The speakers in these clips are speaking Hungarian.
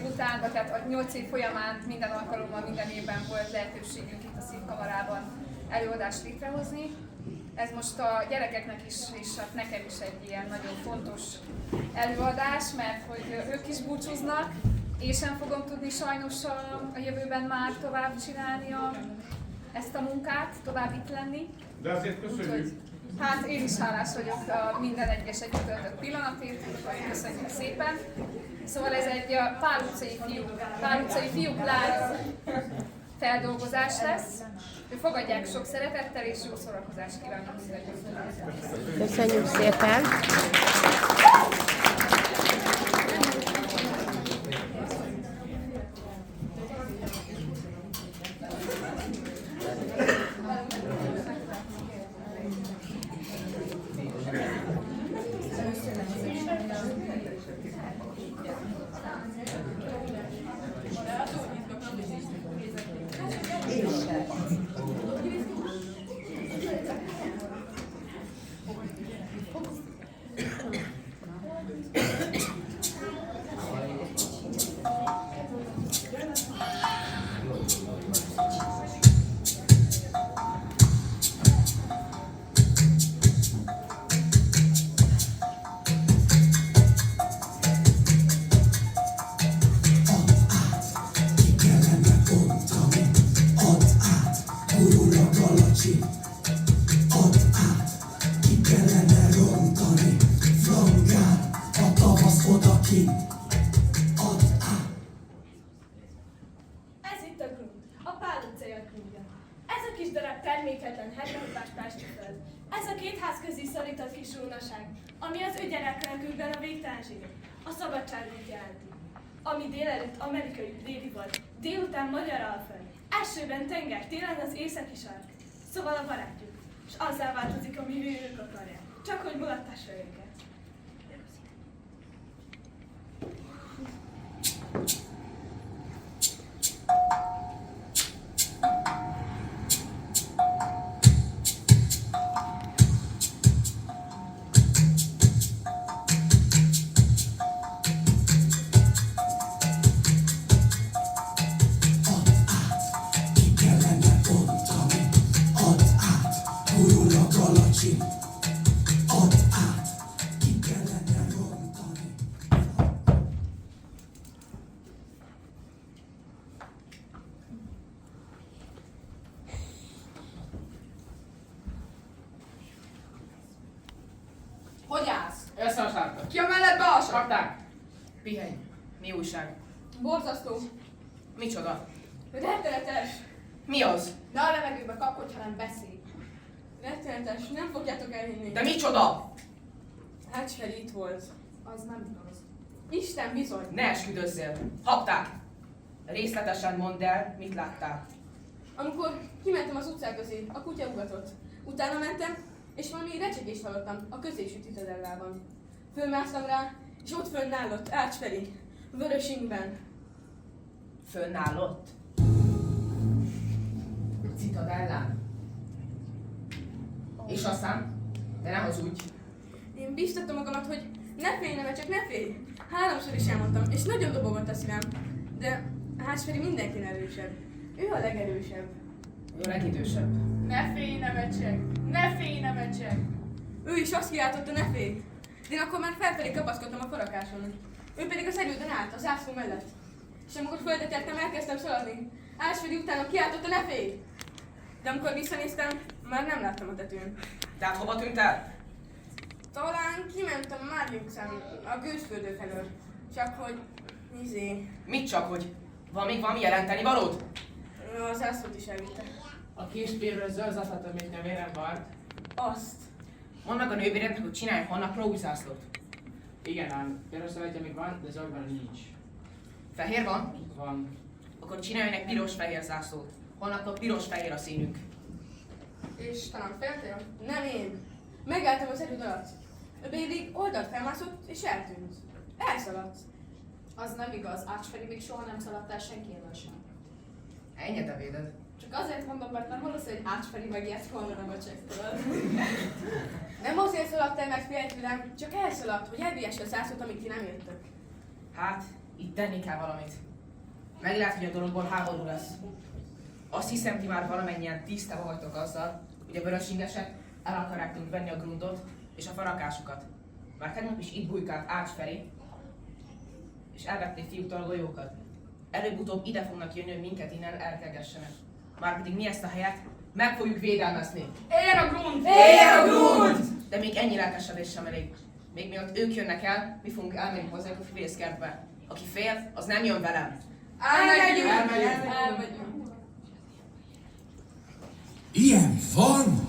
év után, vagy tehát a 8 év folyamán minden alkalommal, minden évben volt lehetőségünk itt a Színkamarában előadást létrehozni. Ez most a gyerekeknek is, és hát nekem is egy ilyen nagyon fontos előadás, mert hogy ők is búcsúznak, én sem fogom tudni sajnos a jövőben már tovább csinálni ezt a munkát, tovább itt lenni. De azért köszönjük. Úgyhogy, hát én is hálás vagyok a minden egyes együtt töltött pillanatért, köszönjük szépen. Szóval ez egy Pál utcai fiúk lány feldolgozás lesz. Fogadják sok szeretettel és jó szórakozást kívánok mindenkinek. Köszönjük szépen! Ez itt a grund, a Pál utcai grundja. Ez a kis darab terméketlen hernyópás Pestre. Ez a két ház közé szorított kis rónaság, ami az ő gyereklelkükben a végtelenséget, a szabadságot jelenti. Ami délelőtt amerikai déli volt, délután magyar alföld, elsőben tenger, télen az északi sark. Szóval a barátjuk, és azzá változik, ami ők akarják, csak hogy mulattassa őket. Hogy állsz? Összehasonlítottak. Ki a mellettbe alsok? Kapták? Pihenj. Mi újság? Borzasztó. Micsoda? Rettenetes. Mi az? Ne a levegőbe kapkodj, hanem beszélj. Rettenetes. Nem fogjátok elhinni. De micsoda? Ácsferi itt volt. Az nem igaz. Isten bizony. Ne esküdözzél. Habták. Részletesen mondd el, mit láttál. Amikor kimentem az utcák közé, a kutya ugatott. Utána mentem, és valami recsegést hallottam a közésű citadellában. Fölmásztam rá, és ott fönnállott Ácsferi, vörös ingben. Fönnállott? Citadellán? És aztán? De ne hazudj. Én bíztattam magamat, hogy ne félj, Neve, csak ne félj. 3-szor is elmondtam, és nagyon dobogott a szívem. De Ácsferi mindenkin erősebb. Ő a legerősebb. Ő a legidősebb. Ne félj, nevecseg! Ne félj, nevecseg! Ő is azt kiáltotta, ne félj. De én akkor már felfelé kapaszkodtam a farakáson. Ő pedig az erődön állt, a zászló mellett. És amikor földet értem, elkezdtem szaladni. Ácsferi utána kiáltotta, ne félj. De amikor visszanéztem, már nem láttam a tetőn. Tehát hova tűnt el? Talán kimentem Mária utcán, a gőzfürdő felől. Csak hogy, Mit csak, hogy? Van még valami jelenteni valód? a zászlót is elvitte. A kispérről zöld zászlót, amit nővérem vart. Azt. Mondd meg a nővérednek, hogy csinálj holnapra új zászlót. Igen ám, piros szövetje még van, de zöldben nincs. Fehér van? Van. Akkor csináljon egy piros-fehér zászlót. Holnapra piros-fehér a színünk. És talán feltél? Nem én. Megálltam az erőd alatt. Ő pedig oldalt felmászott és eltűnt. Elszaladt. Az nem igaz, Ácsferi még soha nem szaladt el senkivel sem. Ennyi te véded. Csak azért mondom, mert nem valószínű, hogy Ácsferi megijedt volna Nevecsektől. Nem azért szaladt el meg féltőlem, csak elszaladt, hogy elvihesse a zászlót, amíg ti nem jöttök. Hát, Itt tenni kell valamit. Meglát, hogy a dologból háború lesz. Azt hiszem, ti már valamennyien tisztában vagytok azzal, hogy a vörösingesek el akarják tőlünk venni a grundot és a farakásukat. Már tegnap is itt bujkált Ács felé, és elvették fiúktól a golyókat. Előbb-utóbb ide fognak jönni, hogy minket innen elkergessenek. Márpedig mi ezt a helyet meg fogjuk védelmezni. Éljen a grund! Éljen a grund! De még ennyi lelkesedés sem elég. Még mielőtt ők jönnek el, mi fogunk elmenni hozzájuk a fűvészkertbe. Aki fél, az nem jön velem. Elmegyünk. Ilyen van?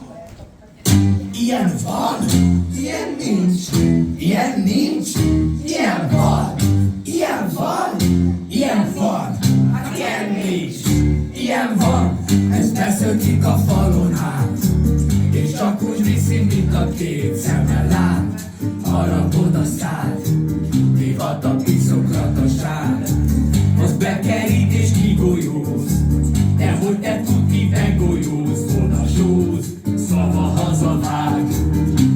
Ilyen van? Ilyen nincs? Ilyen nincs? Ilyen van? Ilyen van? Ilyen van? Hát ilyen nincs? Ilyen van? Ez beszökik a falon át, és csak úgy viszi, mint a két szeme lát. Haragod a szád, divat a piszokrataság. Az bekerít és kigolyóz, de hogy te tudni begolyóz, oda zsúz, szava hazavág.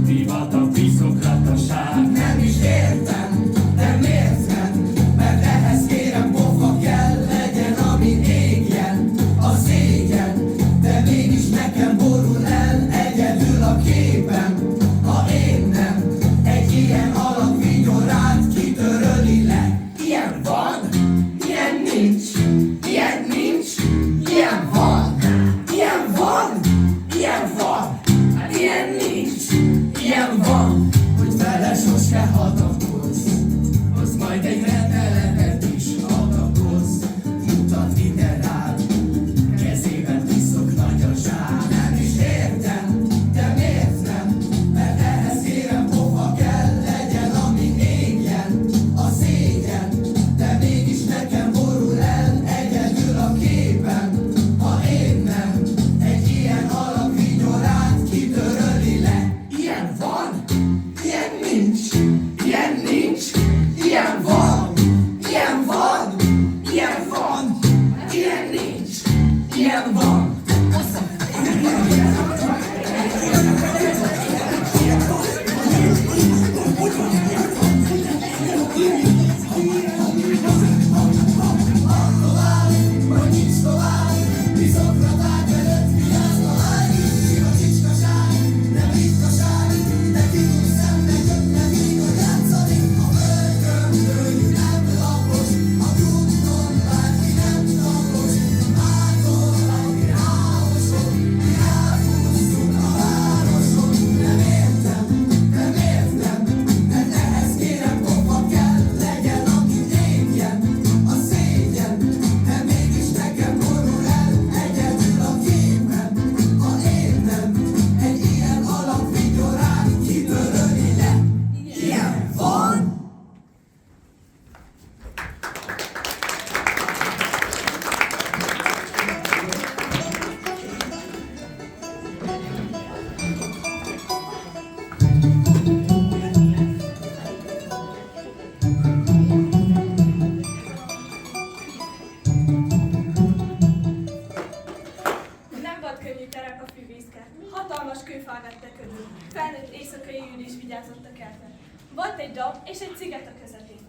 Divat a piszokrataság. Nem is értem, de miért nem? Mert ehhez kérem pofa kell legyen, ami égjen a szégyen. De mégis nekem borul el egyedül a képen, ha én nem egy ilyen alak vigyorát kitöröli le. Ilyen van, ilyen nincs, ilyen nincs, ilyen van, ilyen van, ilyen van, hát ilyen nincs, ilyen van, hogy vele sose hadakozz, az majd egy rendeletet is adakozz, mutat ide rád, kezében piszok nagy a zsák. Nem is értem, de miért nem? Mert ehhez kérem pofa kell legyen, ami égjen a szégyen. De mégis nekem borul el egyedül a képen, ha én nem egy ilyen alak vigyorát kitöröli le. Ilyen van, ilyen nincs, ilyen nincs, ilyen van, ilyen van, ilyen van, ilyen nincs, ilyen van. Nem volt könnyű terep a fűvészkert. Hatalmas kőfal vette körül. Felnőtt éjszakai ülés vigyázott a kerten. Volt egy dob és egy sziget a közepén,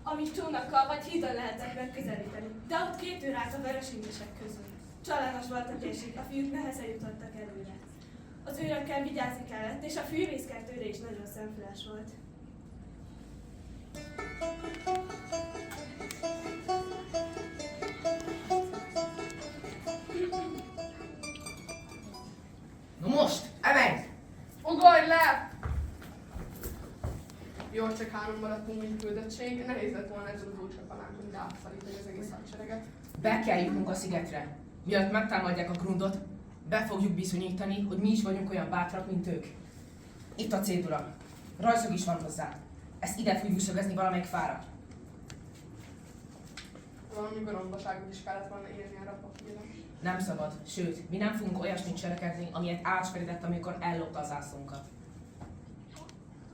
amit csónakkal vagy hídon lehetett megközelíteni, de ott 2 őr állt a veresingesek közül. Csalános volt a térség, a fiúk nehezen jutottak előre. Az őrökkel vigyázni kellett, és a fűvészkert őre is nagyon szemfüles volt. No most, emelj! Ugorj le! Jó, csak 3 maradtunk, mint küldöttség. Nehéz lett volna ezzel az új csapanánkon, de átszállítani az egész hadsereget. Be kell jutnunk a szigetre. Mielőtt megtámadják a grundot, be fogjuk bizonyítani, hogy mi is vagyunk olyan bátrak, mint ők. Itt a cédula. Rajzok is van hozzá. Ezt ide fogjuk szögezni valamelyik fára. Valami gorombaságot is kellett volna írni erre a papírra. Nem szabad, sőt, mi nem fogunk olyasmit cselekedni, amilyet Ács felidett, amikor ellopta a zászlónkat.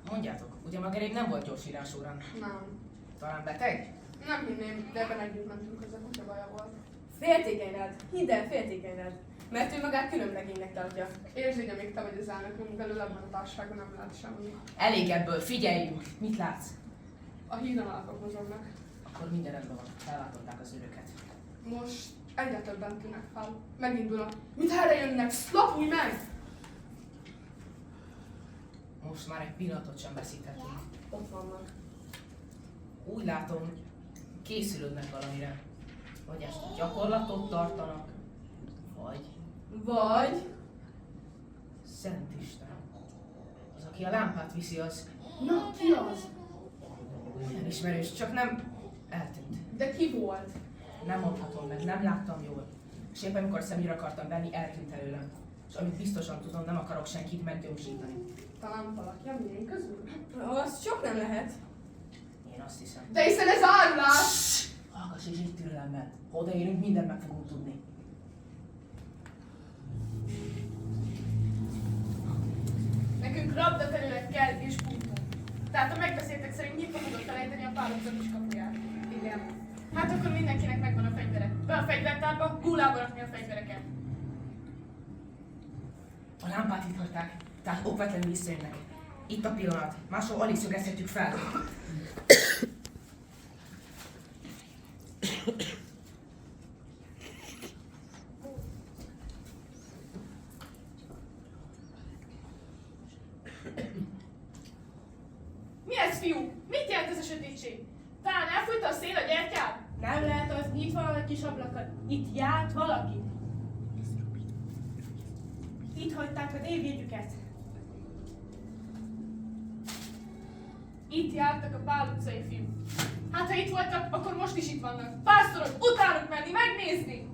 Mondjátok, ugye Magarév nem volt gyors írásórán? Nem. Talán beteg? Nem hinném, de ebben együtt mentünk hozzá, hogyha baja volt. Féltékeny rád, hidd el, féltékeny rád, mert ő magát különlegénynek tartja. Érzéke, még te vagy az elnökünk, belül ebben a társaságban nem lát semmi. Elég ebből, figyeljünk! Mit látsz? A hídon alakok mozognak. A Akkor minden rendben van, felváltották az őröket. Most egyre többen tűnnek fel. Megindulnak. Mit erre jönnek? Lapulj meg! Most már egy pillanatot sem veszíthetünk. Ott vannak. Úgy látom, készülődnek valamire. Vagy ezt gyakorlatot tartanak, Vagy... Szent Isten. Az, aki a lámpát viszi, az Na, ki az? olyan ismerős, csak nem eltűnt. De ki volt? Nem mondhatom meg, nem láttam jól. És éppen amikor szemügyre akartam venni, eltűnt előlem. És amit biztosan tudom, nem akarok senkit meggyanúsítani. Talán valaki a miénk közül? Az sok nem lehet. Én azt hiszem. De hiszen ez árulás! Hallgass és így türelemmel. Ha odaérünk, mindent meg fogunk tudni. Nekünk rabdaterület kell és puntunk. Tehát a megbeszéltek szerint nyitva tudod felejteni a pálocok is kapuját. Igen. Hát akkor mindenkinek megvan a fegyvere. Be a fegyvertárba, gulába rakni a fegyvereket. A lámpát itt hagyták, tehát okvetlenül visszajönnek. Itt a pillanat, máshol alig szögezhetjük fel. Mi ez, fiú? Mit jelent ez a sötétség? Talán elfújta a szél a gyertyát? Nem lehet az, nyitva van a kis ablakat. Itt járt valaki. Itt hagyták a névjegyüket. Itt jártak a Pál utcai fiúk. Hát ha itt voltak, akkor most is itt vannak. Pásztorok, utánuk menni, megnézni!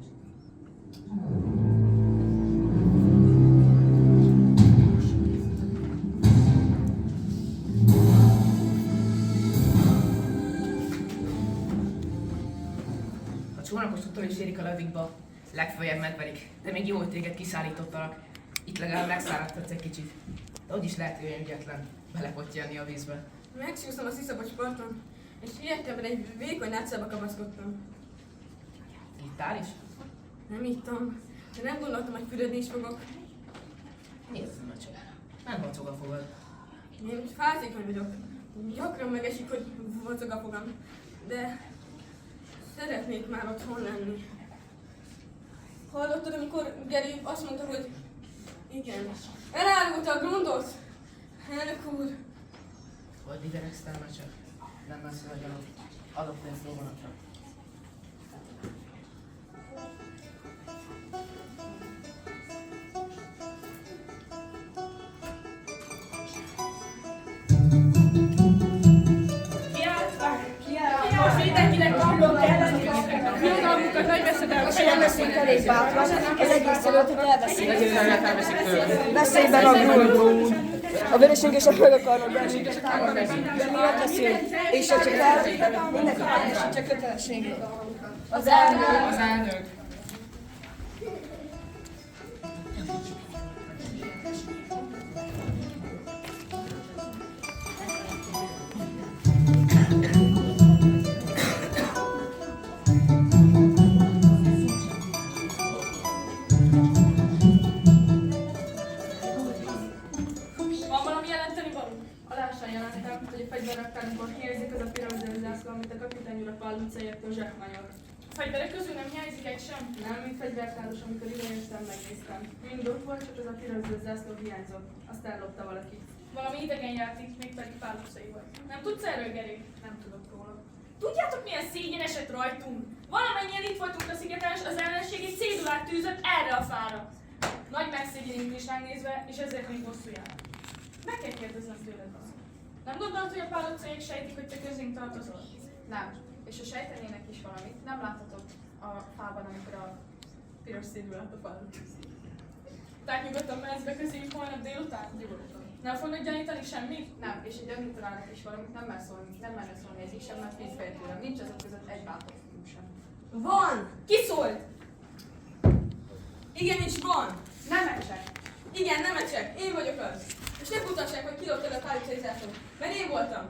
A csónakos utól is érik a lavikba, legfeljebb medvelik, de még jó, hogy téged kiszállítottalak. Itt legalább megszáradtatsz egy kicsit. De úgy is lehet, hogy olyan ügyetlen belepottyanni a vízbe. Megsúsztam a Sziszabocs parton, és ilyenkebben egy vékony látszába kapaszkodtam. Ittál is? Nem ittam, de nem gondoltam, hogy fürödni is fogok. Nézd meg csak. Nem vacog a fogad. Én fátékony vagyok. Gyakran megesik, hogy vacog a fogam, de szeretnék már otthon lenni. Hallottad, amikor Geri azt mondta, hogy igen, elárulta a Grundot? Elnök úr, Hogy ideregsztál már csak? Nem messze vagy adott lesz vonatra. Most mindenkinek kapnom kell lenni. Birodalmunkat nagy veszedelmesen. Nem leszünk elég bátran, az egész előtt, hogy elveszik. Veszélyben a Grund. A vereséges a meg akarnak benni. De mi megteszünk? És ha csak el, mindenki teljesítse kötelességét. Az elnök. Van valami jelenteni való? Alásan jelentem, hogy a fegyverraktárban hiányzik az a piramidal zászló, amit a kapitány úr a Pál utcaiaktól zsákmányol. A fegyverek közül nem hiányzik egy sem? Nem, mint fegyvertáros, amikor idejöttem, megnéztem. Mind ott volt, csak az a piramidal zászló hiányzott. Azt ellopta valaki. Valami idegen járt itt, mégpedig Pál utcai volt. Nem tudsz erről, Geri? Nem tudok róla. Tudjátok, milyen szégyen esett rajtunk? Valamennyien itt voltunk a szigeten, és az ellenség egy cédulát tűzött erre a fára. Nagy megszégyenünk is megnézve, és ezért még bosszú jár. Meg kell kérdeznem tőled azt. Nem gondolod, hogy a Pál utcaiak sejtik, hogy te közénk tartozol? Nem. És ha sejtenének is valamit, nem láthatod a fában, amikor a piros cédulát a fán. Tehát nyugodtan mehetsz be közéjük holnap délután? Nyugodtan. Nem fognak gyanítani semmit? Nem, és egy gyanútanának is valamit, nem merne szólni egyik sem, mert pénzfeje tőlem. Nincs azok között egy bátor fiú sem. van! Ki szólt? Igenis van! Nem mentsek! Igen, nem ecsek, én vagyok az. És ne mutassák, hogy kilóttad a pálcai zászlót, mert én voltam.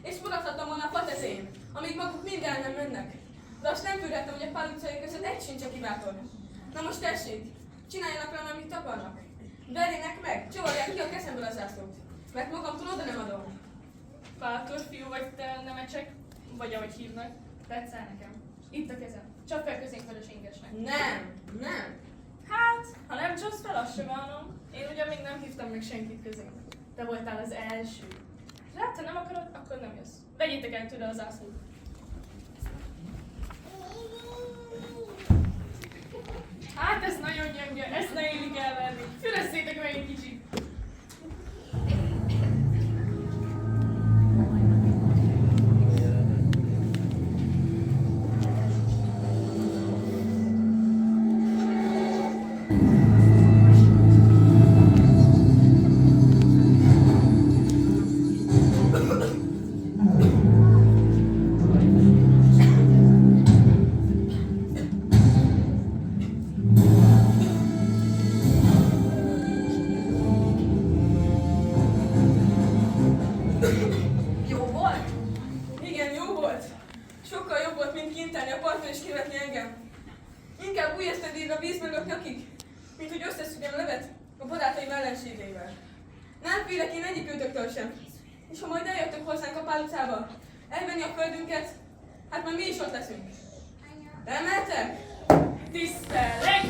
És maradhattam volna a patezén, amíg maguk mind el nem mennek. De azt nem tűrhettem, hogy a Pál utcai között egy sincs, aki bátor. Na most tessék, csináljanak velem, amit akarnak. Verjenek meg, csavarják ki a kezemből a zászlót. Mert magamtól oda nem adom. Bátor fiú vagy te, Nemecsek? Vagy ahogy hívnak? Tetszel nekem. Itt a kezem. Csapd fel közénk vörösingesnek. Nem. Hát, ha nem csapsz fel, azt sem bánom. Én ugyan még nem hívtam meg senkit közénk. Te voltál az első. Hát, ha nem akarod, akkor nem jössz. Vegyétek el tőle az zászlót. Hát ez nagyon gyenge, ezt ne élik elvenni. Fülesszétek meg egy kicsit. Jó volt? Igen, jó volt. Sokkal jobb volt, mint kint állni a parton és kivetni engem. Inkább úgy esztendírni a víz mögött nyakig, mint hogy összeszügyem levet a barátaim ellenségeivel. Nem félek én egyikőtöktől sem. És ha majd eljöttök hozzánk a Pál utcába, elvenni a földünket, hát majd mi is ott leszünk. Elmehetek? Tisztelek!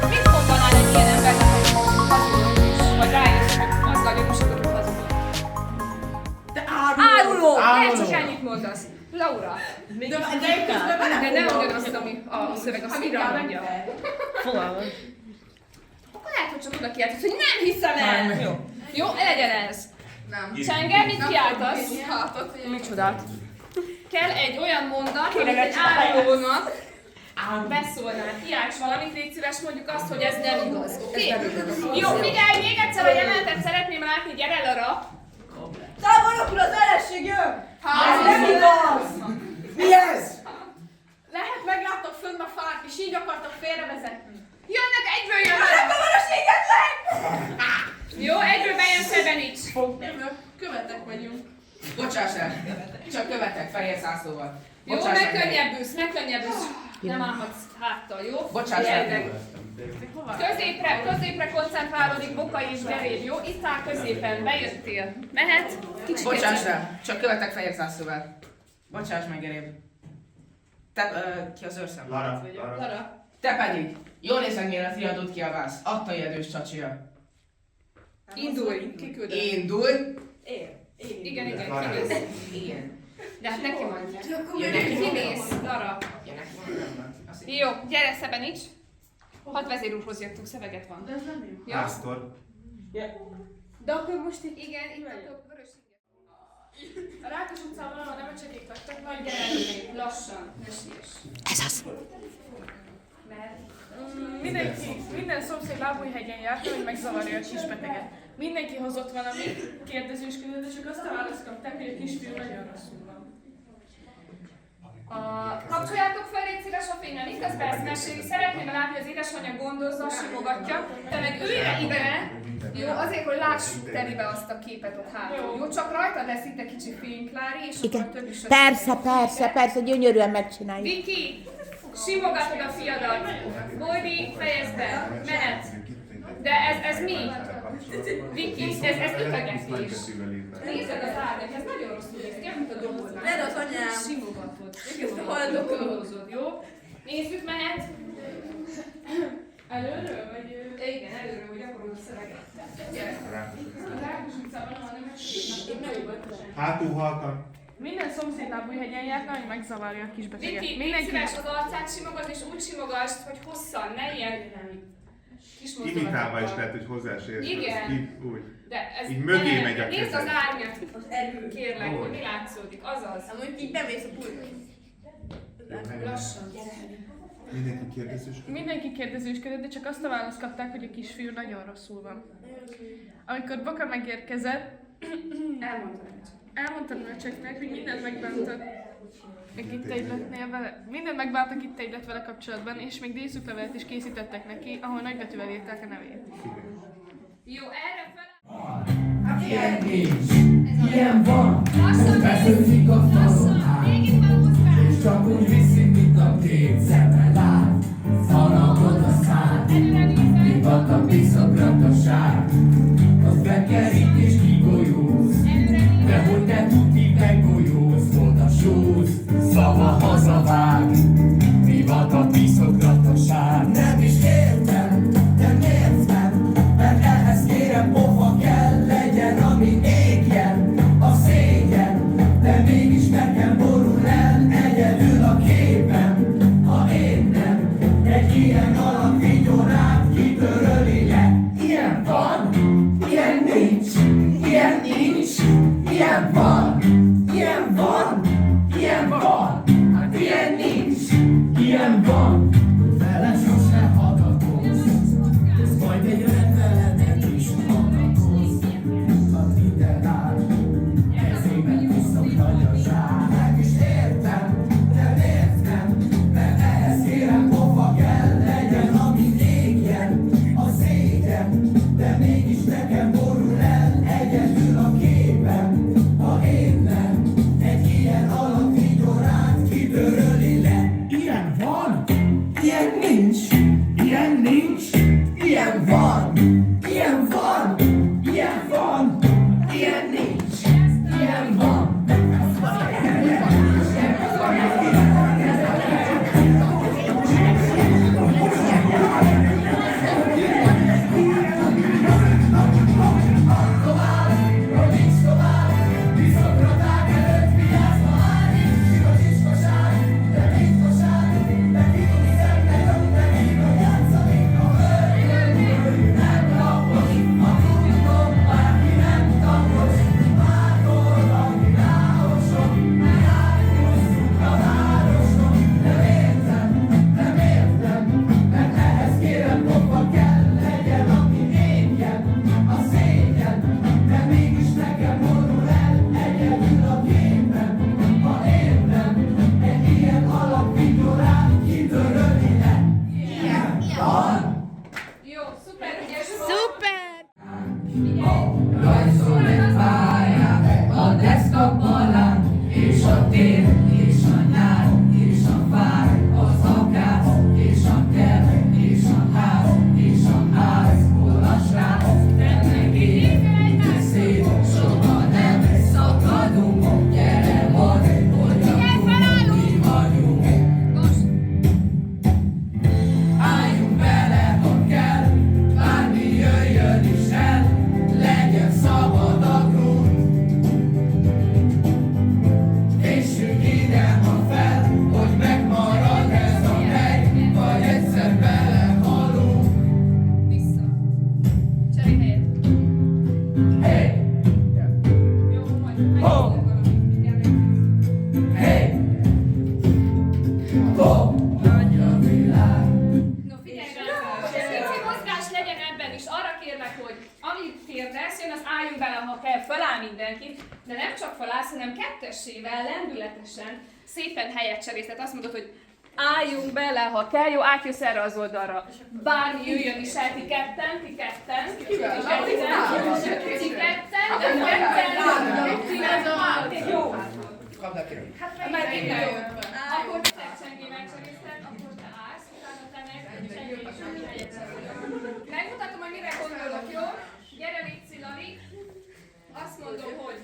Mit mondanál egy ilyen embernek, aki hazudott is? Vagy rájössz, hogy azzal gyanúsítod, hogy hazudott? Te Áruló! Áruló! Csak ennyit mondasz. Laura, De közben de nem ugyanazt, ami a szöveg, azt mire mondja. Fogalmam. Akkor lehet, hogy csak oda kiáltasz, hogy nem hiszem el! Jó. Jó, legyen ez. Nem. Csenge, mit kiáltasz? Micsodát? Kell egy olyan mondat, Kéne amit egy lecsapálni. árulónak beszólnál. Kiálts valamit, légy szíves, mondjuk azt, hogy ez nem igaz. Oké? Jó, figyelj, még egyszer a jelenetet szeretném látni, gyere Lara. Tábornokul az ellenség jön! Ez nem igaz! Mi ez? Lehet megláttak fönn a fát, és így akartak félrevezetni. Jönnek, egyből jönnek! Jó, egyből bejön Szebenics. Követek vagyunk. Bocsáss el! Csak követek, fehér zászlóval. Jó, Bocsáss meg. megkönnyebbülsz. Nem állhatsz háttal, jó? Bocsáss Figyelj el. meg. Középre koncentrálódik Boka és Geréd, jó? Itt áll középen, bejöttél. Mehet? Kicsit Bocsáss el! Csak követek fehér zászlóval. Bocsáss meg, Geréb. Te, ki az őrszem? Lara. Te pedig! Jól nézek, mielőtt riadót kiabálsz. Adta jedős csacsia. Indulj, kiküldöm. Indulj! Igen, kimész. Igen. De hát neki mondja. Kimész, Lara. Jó, gyere Szebenics. 6 vezérúrhoz jöttünk, szöveget van. De ez nem jó. Jó? Pásztor. De akkor most itt... Igen, itt vagyok, vörös. A Rákos utcában, ahol nem a csekék vagytok, nagy Gyere előrébb, lassan, ne siess. Ez az. Mert... Minden szomszéd lábújhegyen járt, hogy megzavarja a kisbeteget. Mindenki hozott valami kérdezősködőt, de csak azt a választ kapták, hogy a kisfiú nagyon rosszul van. Kapcsoljátok fel, légy szíves a fényen, itt az percmesség. Szeretném látni, hogy az édesanyja gondozza, simogatja, te meg ülj ide, jó, azért, hogy lássuk telibe azt a képet ott hátul. Jó, csak rajtad lesz itt egy kicsi fényklári, és akkor a többi sötét. Persze, gyönyörűen megcsináljuk. Viki, simogatod a fiadat. Boldi, fejezd be, mehet. De ez mi? Viki, ez ütögetés. Nézzed az árnyat, ez nagyon rosszul néz ki, mint a doboznál. Vedd az anyám. Simogatod. Hallgatom. Jó? Nézzük, mehet. Előről, vagy... Igen, előről, hogy gyakorolod a szöveget. Gyere. A Rákos utcában, ahol nem a csekék Hátul halkan. Minden szomszéd lábújhegyen járt, hogy megzavarja a kisbeteget. Viki, légy szíves az arcát simogad, és úgy simogasd, hogy hosszan, ne ilyen kis Imitálva is mozdulatokkal. lehet, hogy hozzá se érsz. Igen. Úgy. De ez Így mögé nem. megy a Nézd az kezed. árnyat, kérlek, hogy mi látszódik, azaz. Amúgy így bemész a pultba. Lassan. Mindenki kérdezős. Mindenki kérdezősködött, de csak azt a választ kapták, hogy a kisfiú nagyon rosszul van. Amikor Boka megérkezett, elmondtam a cseknek, hogy mindent megbántak itt egyletnél vele. Mindent megbántak itt egylet vele kapcsolatban, és még díszüklevelet is készítettek neki, ahol nagybetűvel írták a nevét. Jó, erre fel... Ilyen nincs, ilyen van. Lassan, Beszélünk a falon lassan, át. végig van hozzá. És csak úgy viszi, mint a két szeme lát. harapod a szád, rivad a piszokrataság, az bekerít és kigolyóz, de hogy te tuti meggolyóz, oda sóz, szava hazavág, rivad a piszokrataság. Nem is értem, de miért nem, mert ehhez kérem pofa kell legyen, ami égjen, a szégyen, de mégis nekem borul el egyedül a képen, ha én nem, egy ilyen alak vigyorát kitöröli le. Ilyen van, ilyen nincs, ilyen nincs, ilyen van, ilyen van, ilyen van, hát ilyen nincs, ilyen van. Vele sose hadakozz, majd egy rendeletet is hadakozz, ha minden áll, kezében visszakadja zsár. Nem is értem, de miért nem, mert ehhez kérem pofa kell legyen, ami égjen, a szégyen, de mégis nekem borul el egyedül a képen, ha én nem, egy ilyen alak vigyorát kitöröli le. Ilyen van, ilyen nincs, ilyen nincs, ilyen van, ilyen van, ilyen van, ilyen nincs, ilyen van. Jó, szuper ügyes. Rajzol egy pályát a deszkapalán, és a tél, és a nyár, és a fák, az akác, és a kerek, és a ház, és a ház, hol a srác, te megér, te szép, soha nem szakadunk, gyere van, hogy a mi vagyunk. Álljunk bele, ha kell, bármi jöjjön is el, legyen szabad a grund. Véssük ide, ha fel, hogy megmarad ez a hely, vagy egyszer belehalunk. Vissza. Cserélj helyet. Hey, Jó, majd Ho! hey, ho, nagy a világ. No figyelj rá, pici mozgás legyen ebben is. Arra kérlek, hogy amit kérdez, jön, az álljunk bele, ha kell, föláll mindenki, de nem csak fölállsz, hanem kettessével, lendületesen, szépen helyet cserélsz. Tehát azt mondod, hogy álljunk bele, ha kell, jó, átjössz erre az oldalra. Bármi jöjjön is el, ti ketten, ti ketten, jó. Hát megint jó. Akkor te csengé megcserézted, akkor te állsz, utána te meg csengé és ami helyet cseréled. Megmutatom, hogy mire gondolok, jó? Gyere, Léci, Lali. Azt mondom, hogy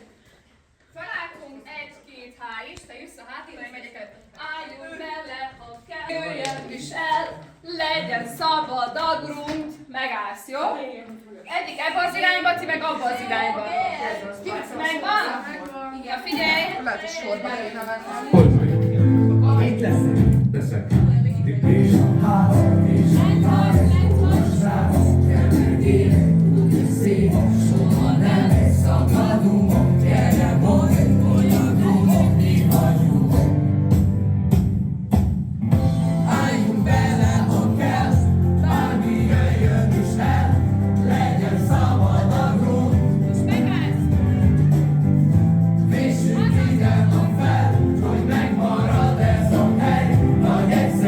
felálltunk, 1, 2, há, és te jössz a hátra, én megyek el. Álljunk bele, ha kell, jöjjön is el, legyen szabad a grund. Megállsz, jó? Egyik ebbe az irányba, ti meg abba az irányba. Megvan? Ja, figyelj! Lehet, hogy sorba kéne vennem. Hol vagyok? Itt leszek. Leszek. És a ház, és a ház, a srác, te megér, szép, soha nem szakadunk, gyere mondd, hogy a grund, mi vagyunk. Álljunk bele, ha kell, bármi jöjjön is el, legyen szabad a grund. Most megállsz! Véssük ide a fel, hogy megmarad ez a hely, vagy egyszer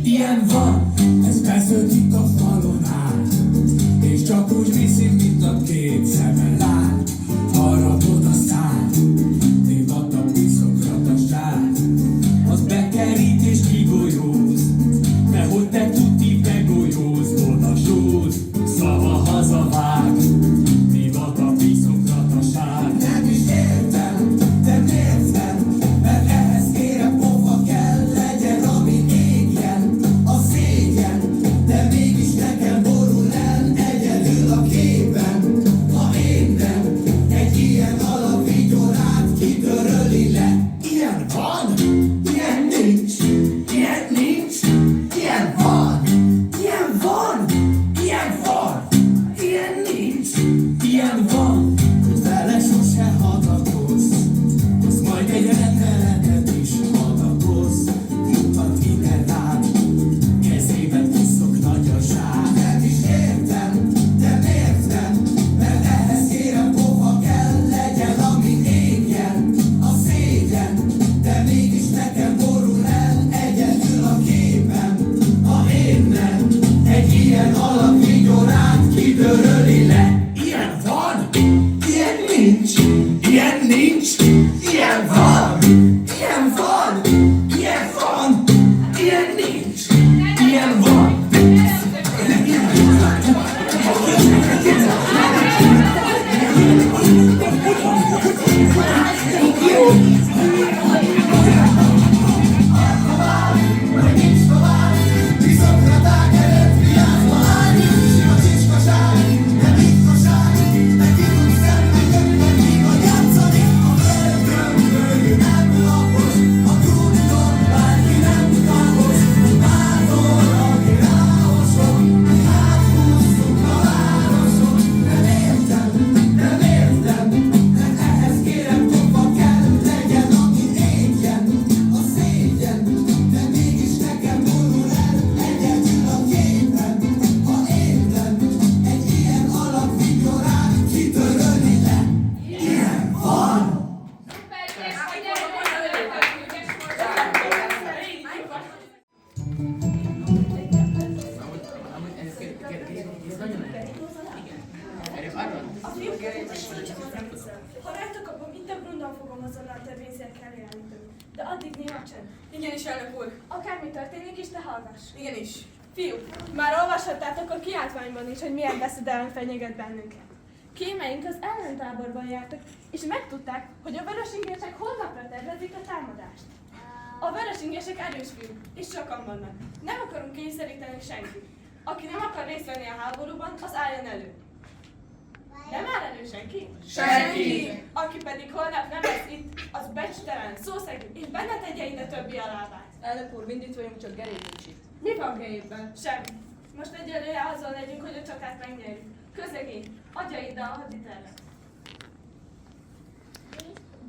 ilyen van, ez beszélt itt a falon át, és csak úgy viszi, mint a két szeme lát, harapod a szád, divat a piszokrataság, az bekerít és kigolyóz, de hogy te tuti begolyózod a sóz, szava hazavág, divat a piszokrataság. Nem is értem, de miért nem, mert ehhez kérem pofa kell legyen, ami égjen, a szégyen, de mégis nekem borul el egyedül a képen, ha én nem, egy ilyen alapvigyorát kitöröli le. Ilyen van, ilyen nincs, ilyen nincs, ilyen van, ilyen van, ilyen van, ilyen nincs, ilyen van, vele sose hadakozz, az majd egy rendeletet is hadakozz, mutat ide rád, kezében piszok nagy a zsák. Nem is értem, de miért nem, mert ehhez kérem pofa kell legyen, ami égjen, a szégyen, de mégis nekem borul el egyedül a képen, ha én nem, egy ilyen alapvigyorát kitöröli le. Ilyen van, ilyen nincs, ilyen nincs, ilyen van, ilyen van, ilyen van, ilyen nincs, ilyen van. Viszontraták előtt vigyázva állj, sima csicskaság, de ritkaság, meg kidunk szemnek ötnek, míg a játszani a földön, nem lapos, a grúton bárki nem kapos, bátor, aki ráosok, áthúzzuk a városon. Nem értem, mert ehhez kérem pofa kell legyen, ami égjen, a szégyen, de mégis nekem borul el egyedül a képen, ha én nem, egy ilyen alapvigyorát kitörölni le. Ilyen van! Ha rajta kapom, itt a grundon fogom azonnal törvényszert elé állítani. De addig néma csend. Igenis, elnök úr. Akármi történik is, te hallgass. Igenis. Fiúk, már olvashattátok a kiáltványban is, hogy milyen veszedelem fenyeget bennünket. Kémeink az ellentáborban jártak, és megtudták, hogy a vörösingesek holnapra tervezik a támadást. A vörösingesek erős fiúk, és sokan vannak. Nem akarunk kényszeríteni senkit. Aki nem akar részt venni a háborúban, az álljon elő. Nem áll elő senki? Senki! Aki pedig holnap nem lesz itt, az becstelen, szószegű, és benne tegye ide többi a lábát. Elnök úr, mindig vagyunk, csak Gerét nincs itt. Mi van Gejében? Semmi. Most egyelőre azon legyünk, hogy a csatát megnyerjük. Közlegény, adja ide a haditervet.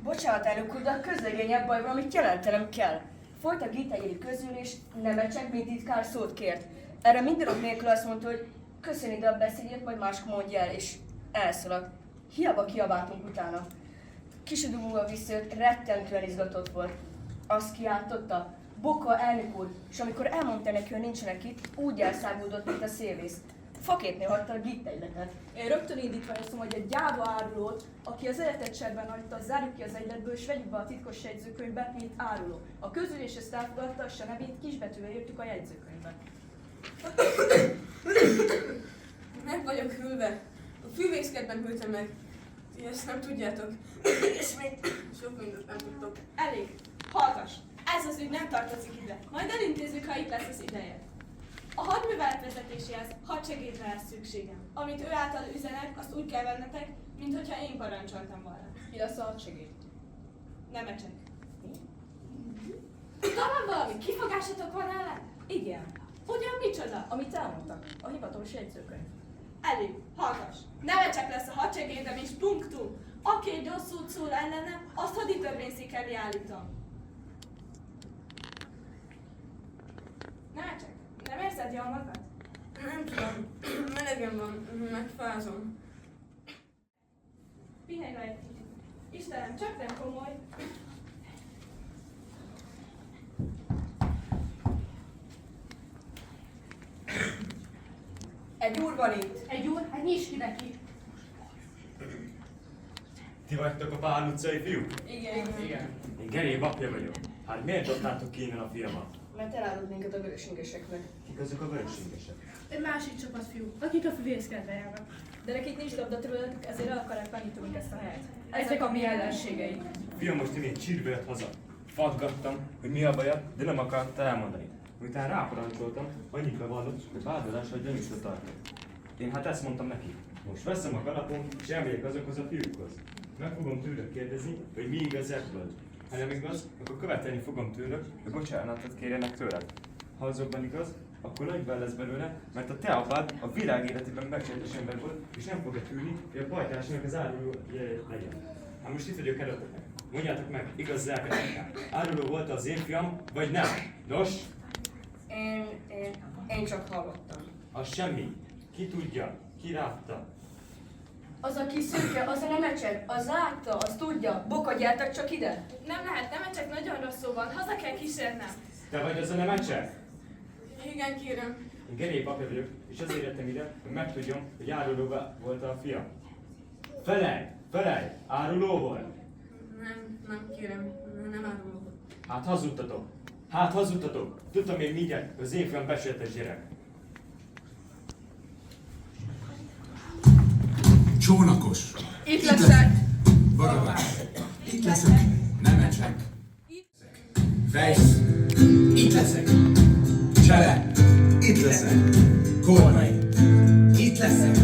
Bocsánat, elnök úr, de a közlegényebb baj van, amit jelentenem kell. Folyt a gitegyei közülés, Nemecsek, mint titkár szót kért. Erre minden ok nélkül azt mondta, hogy köszön ide a beszédét, majd máskor mondja el, és elszaladt. Hiába kiabáltunk utána. Kis idő múlva visszajött, rettentően izgatott volt. Azt kiáltotta, Boka elnök úr, és amikor elmondta neki, hogy nincsenek itt, úgy elszágódott, mint a szélvész. Faképnél hagyta a gittegyletet. Én rögtön indítványoztam, hogy egy gyáva árulót, aki az életet cserben hagyta, zárjuk ki az egyletből, és vegyük be a titkos jegyzőkönyvbe, mint áruló. A közülés ezt elfogadta, és a nevét kisbetűvel írtuk a jegyzőkönyvbe. Meg vagyok hűlve. A fűvészkedben hűltem meg. Ti ezt nem tudjátok. És még sok mindent nem tudtok. Elég. Hallgass. Ez az ügy nem tartozik ide. Majd elintézzük, ha itt lesz az ideje. A hadművelet vezetéséhez hadsegédre lesz szükségem. Amit ő által üzenek, azt úgy kell vennetek, minthogyha én parancsoltam volna. Mi lesz a hadsegéd? Nemecsek. Talán valami kifogásatok van ellen? Igen, Ugyan micsoda? amit elmondtak, a hivatalos jegyzőkönyv. Elég. Hallgass. Nemecsek lesz a hadsegédem és punktum. Aki egy rosszút szól ellenem, azt haditörvényszék elé állítom. Nemecsek, nem érzed jól magad? Nem tudom. Melegem van. Megfázom. Pihenj le egy kicsit. Istenem, csak nem komoly. Egy úr van itt. Egy úr? Hát nyisd ki neki. Ti vagytok a Pál utcai fiúk? Igen. Én Geréb apja vagyok. Hát miért dobtátok ki innen a fiamat? Mert elárult minket a vörösingeseknek. Kik azok a vörösingesek? Egy másik csapat fiú, akik a füvészkedve járnak. De nekik nincs labdatörőletük, ezért el akarják venni tőlünk ezt a helyet. Ezek a mi ellenségeink. Fiam, most én csírbe jött haza. Faggattam, hogy mi a baja, de nem akarta elmondani. Miután ráparancsoltam, annyit bevallott, hogy vádolásra gyanúsra tartott. Én hát ezt mondtam neki. Most veszem a kalapom, és elmegyek azokhoz a fiúkhoz. Meg fogom tőlük kérdezni, hogy mi igaz ebből. Ha nem igaz, akkor követelni fogom tőlük, hogy bocsánatot kérjenek tőled. Ha azokban igaz, akkor nagyban lesz belőle, mert a te apád a világ életében becsületes ember volt, és nem fogja tűrni, hogy a pajtásnak az áruló legyen. Hát most itt vagyok előttetek. Mondjátok meg, igaz lelketekkel. Áruló volt az én fiam, vagy nem? Nos? Én csak hallottam. Az semmi. Ki tudja? Ki látta? Az, aki szürke, az a nemecsek, az látta, az tudja. Boka, gyertek csak ide! Nem lehet, nemecsek nagyon rosszul van, haza kell kísérnem. Te vagy az a nemecsek? Igen, kérem. Én Geréb apja vagyok, és azért jöttem ide, hogy megtudjam, hogy áruló volt a fia. Felej! Felej! Áruló volt? Nem kérem, nem árulok. Hát hazudtatok! Hát hazudtatok! Tudtam még mindjárt, hogy az én fiam becsületes gyerek. Csónakos. Itt leszek! Barabás. Itt leszek. Nemecsek. Fejsz. Itt leszek. Csele. Itt leszek. Kormai. Itt leszek.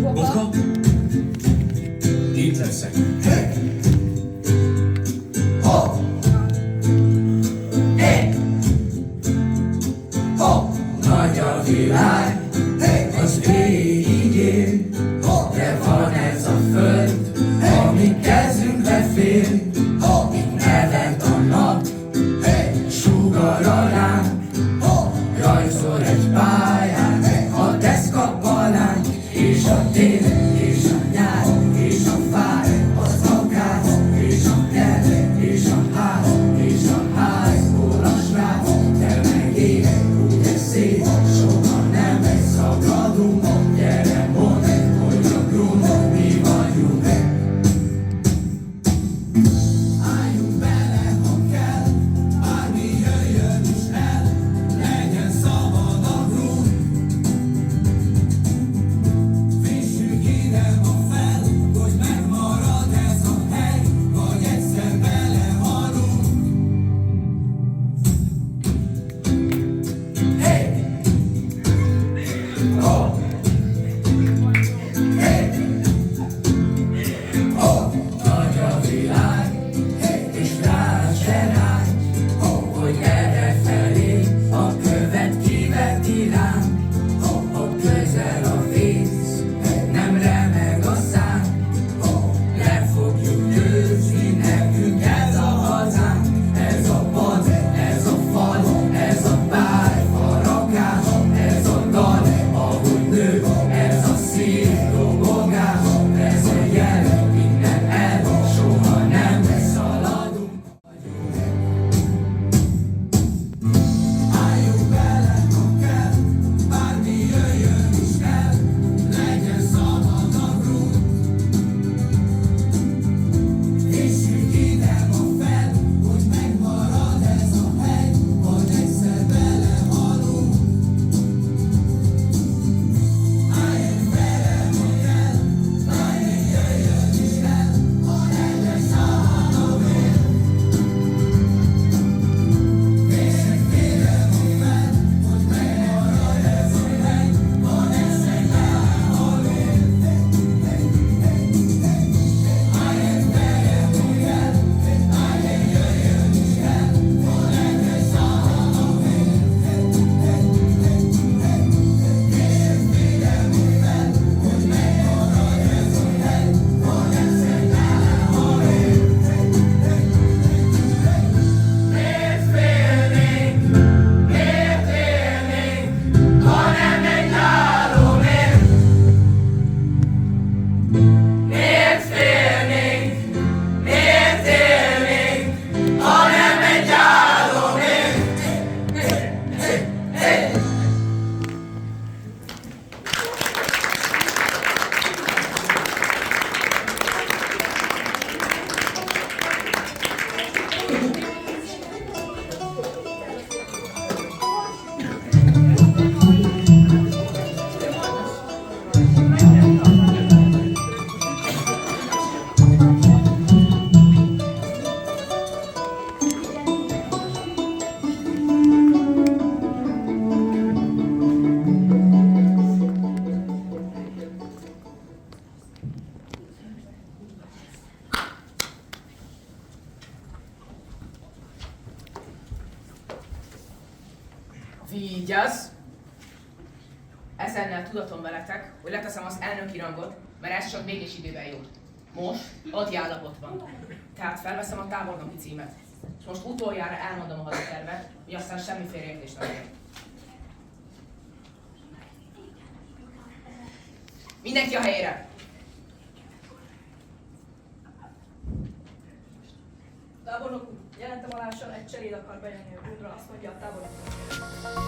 Botka. Itt leszek. Hey. Ho. Hey. Ho. Nagy a világ. Hey. Az ég él. De van ez a föld, ami kezünkbe fér. Itt neved a nap, sugar alá, rajzol egy pályát, a deszka palány, és a tél, és a nyár, és a fáj, az akár, és a nyelv, és a ház, óra srác, te meg élet, úgy szép, soha nem Vigyázz! Ezennel tudatom veletek, hogy leteszem az elnöki rangot, mert ez csak mégis időben jó. Most adi állapotban. Tehát felveszem a tábornoki címet. És most utoljára elmondom a hadatervet, hogy aztán semmi félreértés nem legyen. Mindenki a helyére! Tábornok úr, jelentem alásan egy cseréd akar bejönni a gúdra, azt mondja a tábornok úr.